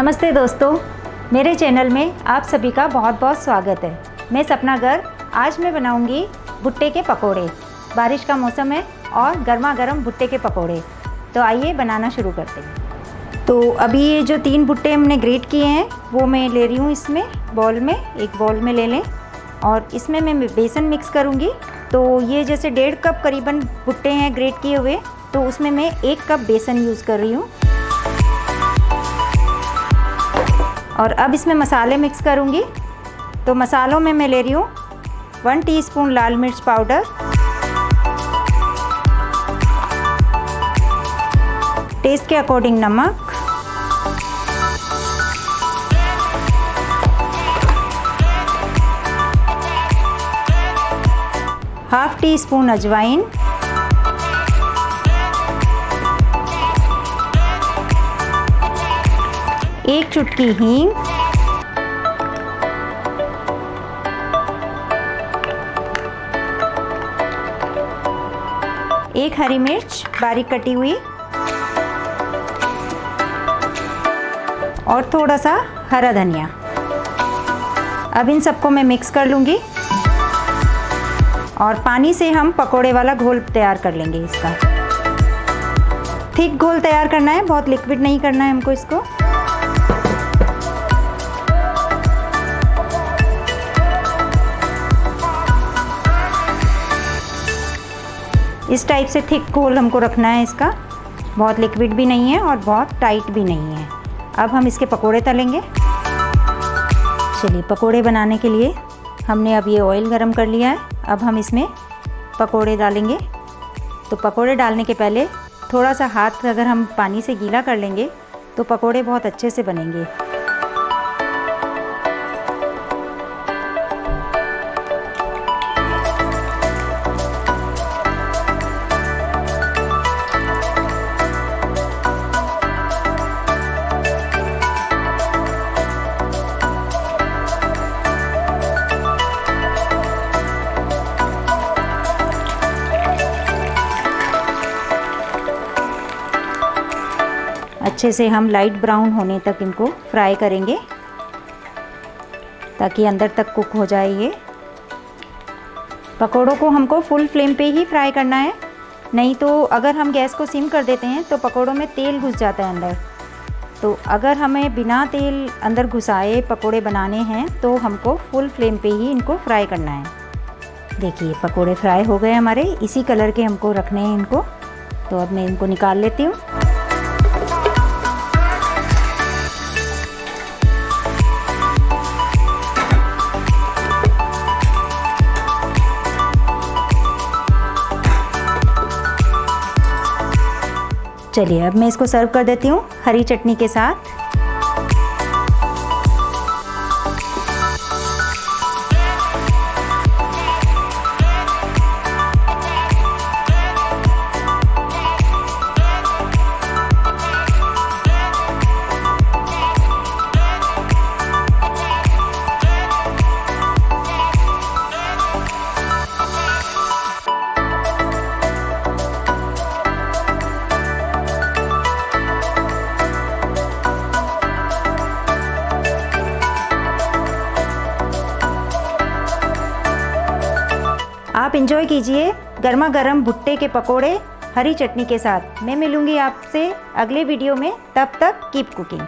नमस्ते दोस्तों, मेरे चैनल में आप सभी का बहुत बहुत स्वागत है। मैं सपना गर्ग। आज मैं बनाऊंगी भुट्टे के पकोड़े। बारिश का मौसम है और गर्मा गर्म भुट्टे के पकोड़े। तो आइए बनाना शुरू करते हैं। तो अभी ये जो 3 भुट्टे हमने ग्रेट किए हैं वो मैं ले रही हूँ इसमें बॉल में, एक बॉल में ले लें और इसमें मैं बेसन मिक्स करूँगी। तो ये जैसे 1.5 कप करीबन भुट्टे हैं ग्रेट किए हुए, तो उसमें मैं 1 कप बेसन यूज़ कर रही हूँ। और अब इसमें मसाले मिक्स करूँगी। तो मसालों में मैं ले रही हूँ 1 टीस्पून लाल मिर्च पाउडर, टेस्ट के अकॉर्डिंग नमक, ½ टीस्पून अजवाइन, एक चुटकी हींग, एक हरी मिर्च बारीक कटी हुई और थोड़ा सा हरा धनिया। अब इन सबको मैं मिक्स कर लूँगी और पानी से हम पकोड़े वाला घोल तैयार कर लेंगे। इसका थिक घोल तैयार करना है, बहुत लिक्विड नहीं करना है हमको इसको। इस टाइप से थिक घोल हमको रखना है इसका, बहुत लिक्विड भी नहीं है और बहुत टाइट भी नहीं है। अब हम इसके पकोड़े तलेंगे। चलिए, पकोड़े बनाने के लिए हमने अब ये ऑयल गरम कर लिया है। अब हम इसमें पकोड़े डालेंगे। तो पकोड़े डालने के पहले थोड़ा सा हाथ अगर हम पानी से गीला कर लेंगे तो पकोड़े बहुत अच्छे से बनेंगे। अच्छे से हम लाइट ब्राउन होने तक इनको फ्राई करेंगे ताकि अंदर तक कुक हो जाए। ये पकोड़ों को हमको फुल फ्लेम पे ही फ्राई करना है, नहीं तो अगर हम गैस को सिम कर देते हैं तो पकोड़ों में तेल घुस जाता है अंदर। तो अगर हमें बिना तेल अंदर घुसाए पकोड़े बनाने हैं तो हमको फुल फ्लेम पे ही इनको फ्राई करना है। देखिए, पकोड़े फ्राई हो गए हमारे, इसी कलर के हमको रखने हैं इनको। तो अब मैं इनको निकाल लेती हूँ। चलिए, अब मैं इसको सर्व कर देती हूँ हरी चटनी के साथ। आप एंजॉय कीजिए गर्मा गर्म भुट्टे के पकोड़े हरी चटनी के साथ। मैं मिलूंगी आपसे अगले वीडियो में, तब तक कीप कुकिंग।